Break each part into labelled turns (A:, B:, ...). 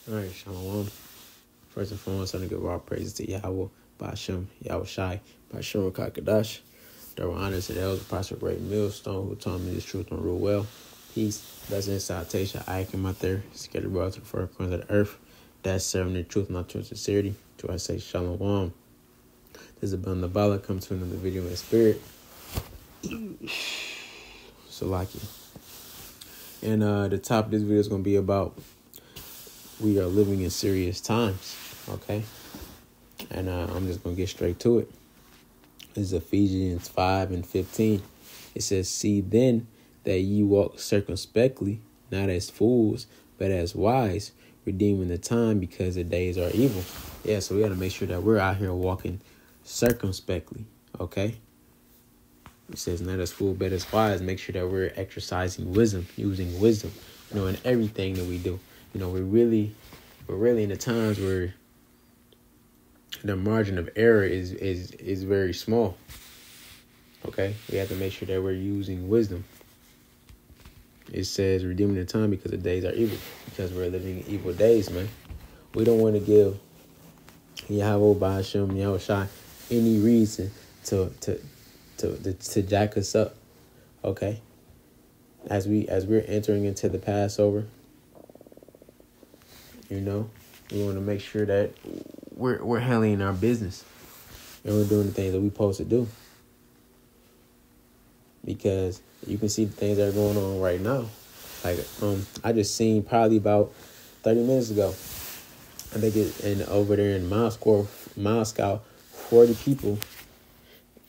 A: All right, Shalom. First and foremost, I want to give all praises to Yahweh, Bashem, Yahweh Shai, Bashem Kakadash. There were honors to the elder, Pastor Great Millstone, who taught me this truth and rule well. Peace, blessing, and salutation. I come out there, scattered abroad to the four corners of the earth. That's serving the truth, not true sincerity. To I say Shalom. This is Abel Nabala. Come to another video in the spirit. Salaki. And the top of this video is going to be about we are living in serious times, okay? And I'm just going to get straight to it. This is Ephesians 5:15. It says, "See then that ye walk circumspectly, not as fools, but as wise, redeeming the time, because the days are evil." Yeah, so we got to make sure that we're out here walking circumspectly, okay? It says, not as fools, but as wise. Make sure that we're exercising wisdom, using wisdom, in everything that we do. We're really in the times where the margin of error is very small. Okay, we have to make sure that we're using wisdom. It says, redeeming the time, because the days are evil, because we're living in evil days, man. We don't want to give Yahweh Ba'ashem, Yahweh Shai any reason to jack us up. Okay, as we're entering into the Passover, we want to make sure that we're handling our business and we're doing the things that we're supposed to do. Because you can see the things that are going on right now. Like, I just seen probably about 30 minutes ago, I think over there in Moscow, 40 people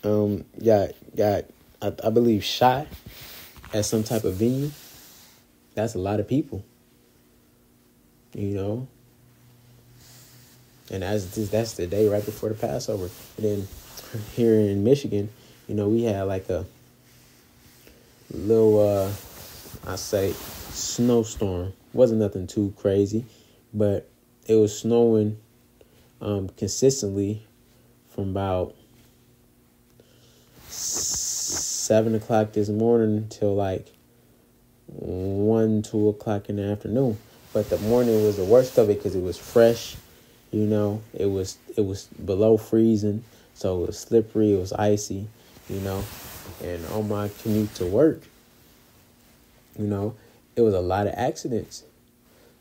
A: got I believe shot at some type of venue. That's a lot of people. And that's the day right before the Passover. And then here in Michigan, we had like a little, I say, snowstorm. Wasn't nothing too crazy, but it was snowing consistently from about 7 o'clock this morning till like 2 o'clock in the afternoon. But the morning was the worst of it because it was fresh. It was below freezing, so it was slippery, it was icy, and on my commute to work, it was a lot of accidents.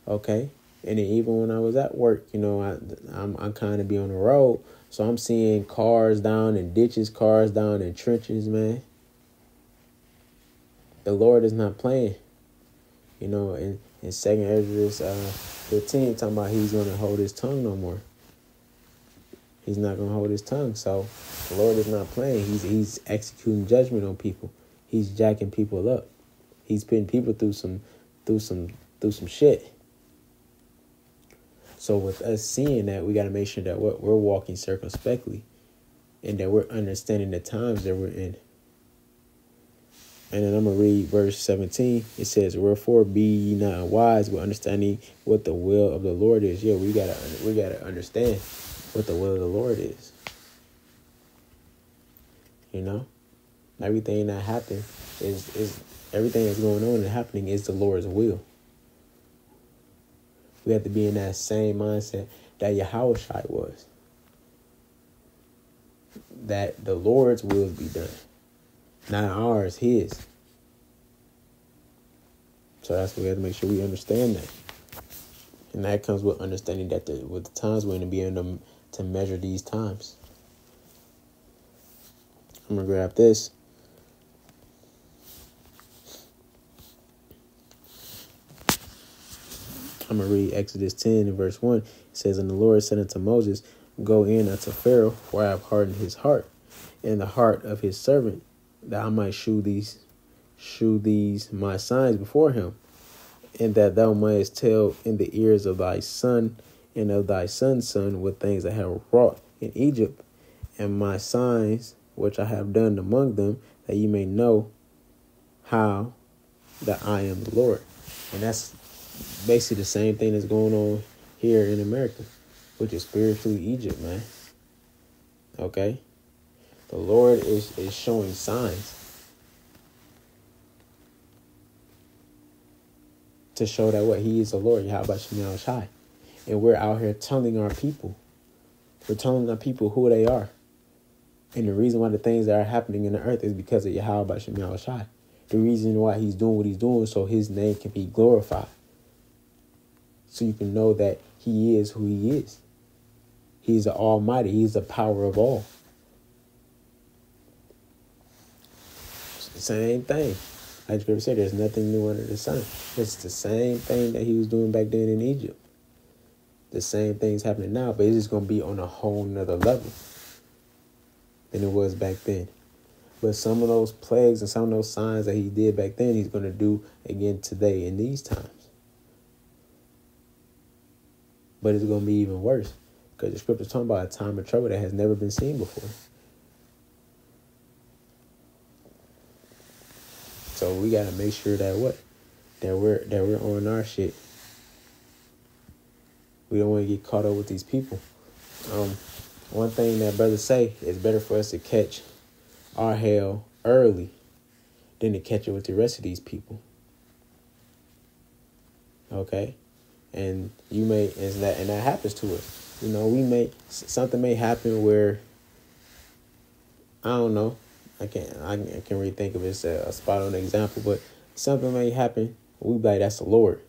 A: Okay, and then even when I was at work, I'm kind of be on the road, so I'm seeing cars down in ditches, cars down in trenches, man. The Lord is not playing, in 2nd Ezra 15, talking about he's going to hold his tongue no more. He's not going to hold his tongue. So the Lord is not playing. He's executing judgment on people. He's jacking people up. He's putting people through some shit. So with us seeing that, we got to make sure that we're walking circumspectly and that we're understanding the times that we're in. And then I'm going to read verse 17. It says, "Wherefore be ye not wise with understanding what the will of the Lord is." Yeah, we gotta understand what the will of the Lord is. Everything that happened is everything that's going on and happening is the Lord's will. We have to be in that same mindset that Yahweh Shai was. That the Lord's will be done. Not ours, his. So that's what we have to make sure we understand that. And that comes with understanding that with the times we're going to be able to measure these times. I'm going to grab this. I'm going to read Exodus 10 and verse 1. It says, "And the Lord said unto Moses, Go in unto Pharaoh, for I have hardened his heart, and the heart of his servant, that I might shew these my signs before him, and that thou mightest tell in the ears of thy son and of thy son's son what things I have wrought in Egypt, and my signs which I have done among them, that ye may know how that I am the Lord." And that's basically the same thing that's going on here in America, which is spiritually Egypt, man. Okay? The Lord is showing signs to show that what he is the Lord, Yahweh Shai. And we're out here telling our people. We're telling our people who they are. And the reason why the things that are happening in the earth is because of Yahweh B'Shem Yahushai. The reason why he's doing what he's doing so his name can be glorified. So you can know that he is who he is. He's the Almighty. He's the power of all. It's the same thing. Like the scripture said, there's nothing new under the sun. It's the same thing that he was doing back then in Egypt. The same thing's happening now, but it's just going to be on a whole nother level than it was back then. But some of those plagues and some of those signs that he did back then, he's going to do again today in these times. But it's going to be even worse because the scripture's talking about a time of trouble that has never been seen before. So we got to make sure that we're on our shit. We don't want to get caught up with these people. One thing that brothers say is better for us to catch our hell early than to catch it with the rest of these people. Okay? And that happens to us. You know, something may happen where, I don't know, I can't really think of it as a spot on example, but something may happen. We be like, that's the Lord.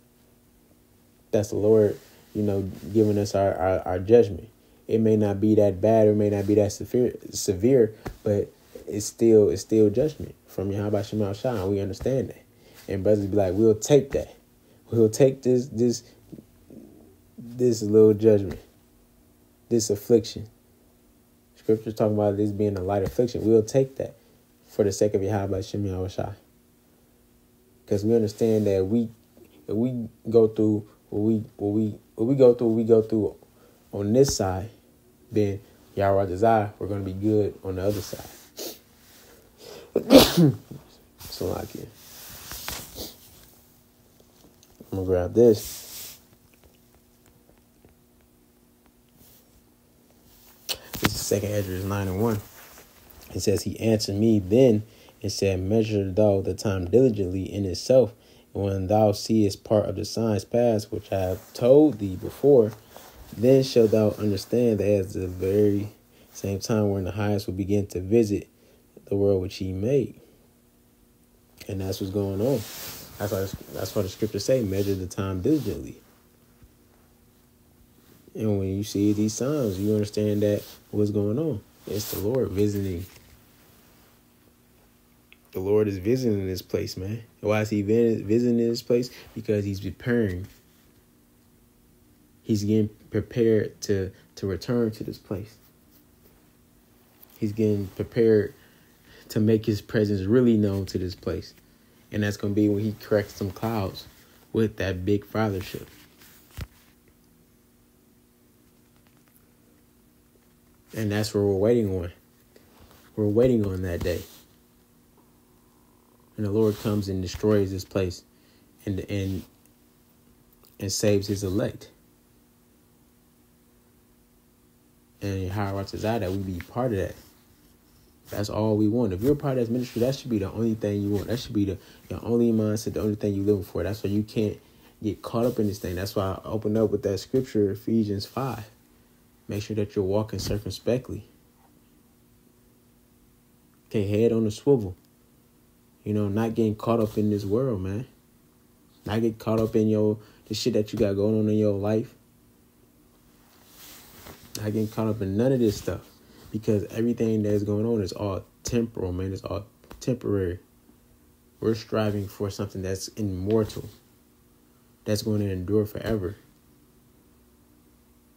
A: That's the Lord, giving us our judgment. It may not be that bad or it may not be that severe, but it's still judgment from Yahweh Shem Yahushai. We understand that. And brothers be like, we'll take that. We'll take this little judgment, this affliction. Scripture's talking about this being a light affliction. We'll take that for the sake of Yahweh Shem Yahushai. Because we understand that we go through what we go through on this side, then Yahweh Desire, we're going to be good on the other side. So like it. I'm going to grab this. This is 2 Esdras 9:1. It says, he answered me then and said, measure thou the time diligently in itself, and when thou seest part of the signs past, which I have told thee before, then shalt thou understand that at the very same time when the highest will begin to visit the world which he made. And that's what's going on. That's why the scriptures say, measure the time diligently. And when you see these signs, you understand that what's going on. It's the Lord visiting. The Lord is visiting this place, man. Why is he visiting this place? Because he's preparing. He's getting prepared to return to this place. He's getting prepared to make his presence really known to this place. And that's going to be when he corrects some clouds with that big fathership. And that's what we're waiting on. We're waiting on that day. And the Lord comes and destroys this place and saves his elect. And how it's desire that we be part of that. That's all we want. If you're a part of this ministry, that should be the only thing you want. That should be your only mindset, the only thing you're living for. That's why you can't get caught up in this thing. That's why I opened up with that scripture, Ephesians 5. Make sure that you're walking circumspectly. Okay, head on the swivel. Not getting caught up in this world, man. Not get caught up in the shit that you got going on in your life. Not getting caught up in none of this stuff. Because everything that's going on is all temporal, man. It's all temporary. We're striving for something that's immortal. That's going to endure forever.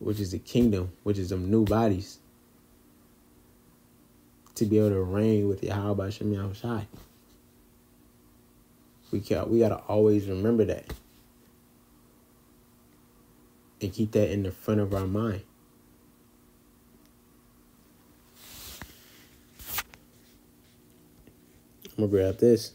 A: Which is the kingdom. Which is them new bodies. To be able to reign with Yahweh B'Shem Yahushai. We got to always remember that. And keep that in the front of our mind. I'm going to grab this.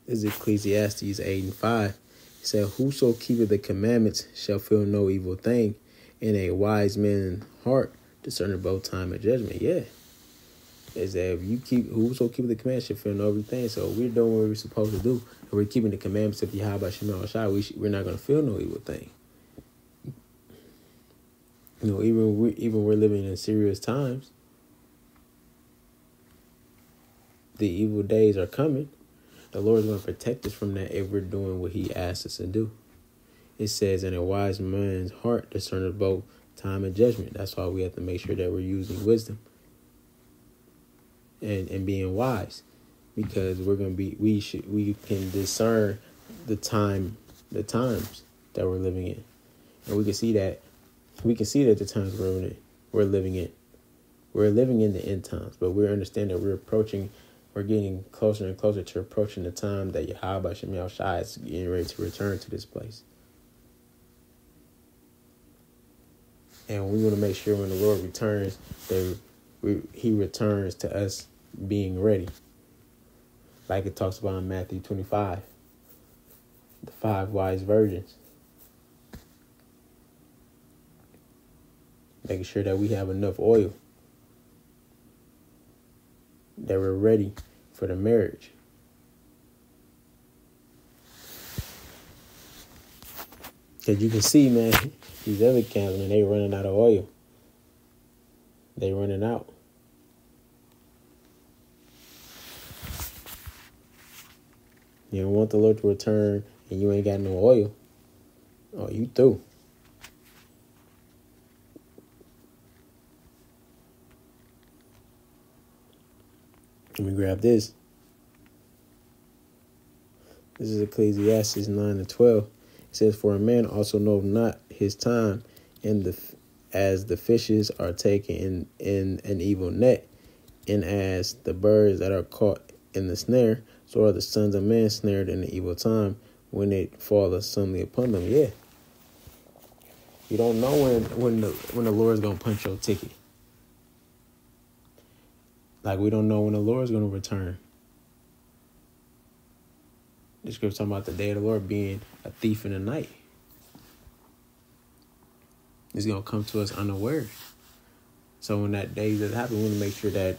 A: This is Ecclesiastes 8:5. It said, whoso keepeth the commandments shall feel no evil thing, and a wise man's heart discerning both time and judgment. Yeah. is that if you keep whoso keep the commandments should feel no everything. So we're doing what we're supposed to do, and we're keeping the commandments of Yahweh Shema Shai. We're not gonna feel no evil thing. You know, even we're living in serious times. The evil days are coming. The Lord is going to protect us from that if we're doing what He asks us to do. It says, "In a wise man's heart discerneth both time and judgment." That's why we have to make sure that we're using wisdom and being wise, because we can discern the times that we're living in, and we can see that the times we're living in. We're living in the end times, but we understand that we're getting closer and closer to approaching the time that Yahweh Shem Shai is getting ready to return to this place. And we want to make sure when the Lord returns, that He returns to us being ready. Like it talks about in Matthew 25, the 5 wise virgins. Making sure that we have enough oil, that we're ready for the marriage. Because you can see, man, these other camps, man, they running out of oil. They running out. You don't want the Lord to return and you ain't got no oil. Oh, you through. Let me grab this. This is Ecclesiastes 9:12. It says, "For a man also knoweth not his time, and as the fishes are taken in an evil net, and as the birds that are caught in the snare, so are the sons of men snared in the evil time, when it falleth suddenly upon them." Yeah. You don't know when the Lord's gonna punch your ticket. Like we don't know when the Lord's gonna return. The scripture talking about the day of the Lord being a thief in the night. It's going to come to us unaware. So when that day does happen, we want to make sure that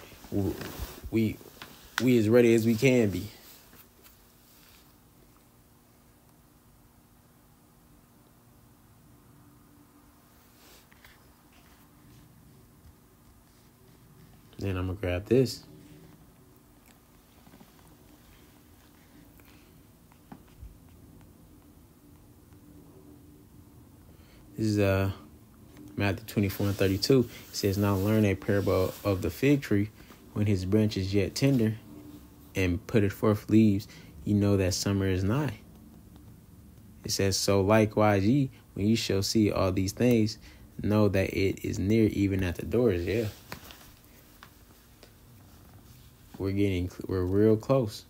A: we as ready as we can be. Then I'm going to grab this. This is Matthew 24:32. It says, "Now learn a parable of the fig tree. When his branch is yet tender and putteth forth leaves, you know that summer is nigh." It says, "So likewise ye, when ye shall see all these things, know that it is near, even at the doors." Yeah. We're real close.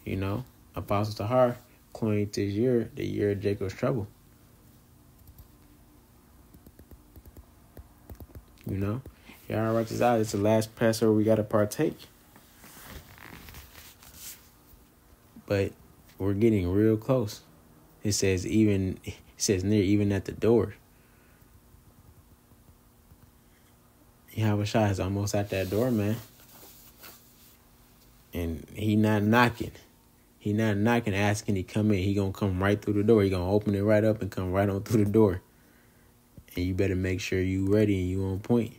A: You know, Apostle Tahar claimed this year, the year of Jacob's trouble. You know, y'all write this out. It's the last Passover we got to partake. But we're getting real close. It says near, even at the door. Yahweh Shai is almost at that door, man. And he not knocking. He not knocking, asking he come in. He gonna come right through the door. He gonna open it right up and come right on through the door. And you better make sure you ready and you on point.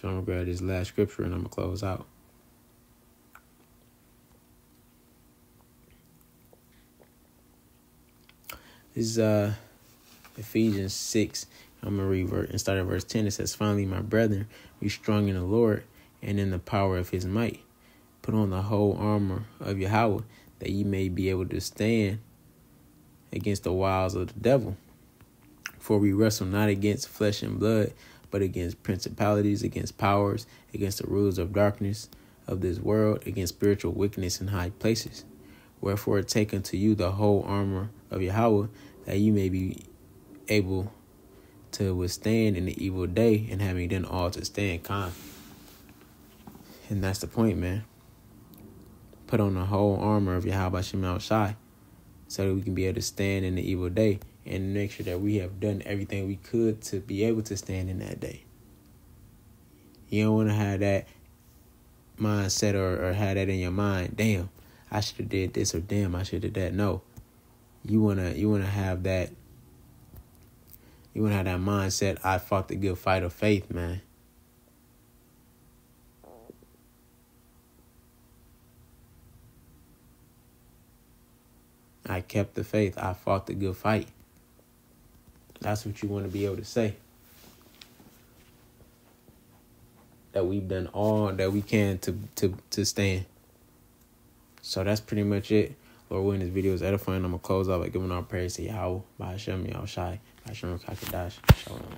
A: So I'm going to grab this last scripture and I'm going to close out. This is Ephesians 6. I'm going to read and start at verse 10. It says, "Finally, my brethren, be strong in the Lord and in the power of his might. Put on the whole armor of Yahweh, that ye may be able to stand against the wiles of the devil. For we wrestle not against flesh and blood, but against principalities, against powers, against the rulers of darkness of this world, against spiritual wickedness in high places. Wherefore take unto you the whole armor of Yahweh, that you may be able to withstand in the evil day, and having done all to stand." And that's the point, man. Put on the whole armor of Yahweh Shem Shai, so that we can be able to stand in the evil day, and make sure that we have done everything we could to be able to stand in that day. You don't want to have that mindset or have that in your mind. Damn, I should have did this, or damn, I should have did that. No, you wanna have that. You wanna have that mindset. I fought the good fight of faith, man. I kept the faith. I fought the good fight. That's what you want to be able to say. That we've done all that we can to stand. So that's pretty much it. Lord willing, this video is edifying. I'm going to close out by giving our praise to Yahweh, by Hashem, Yahushai, by Hashem, Kakadash, Shalom.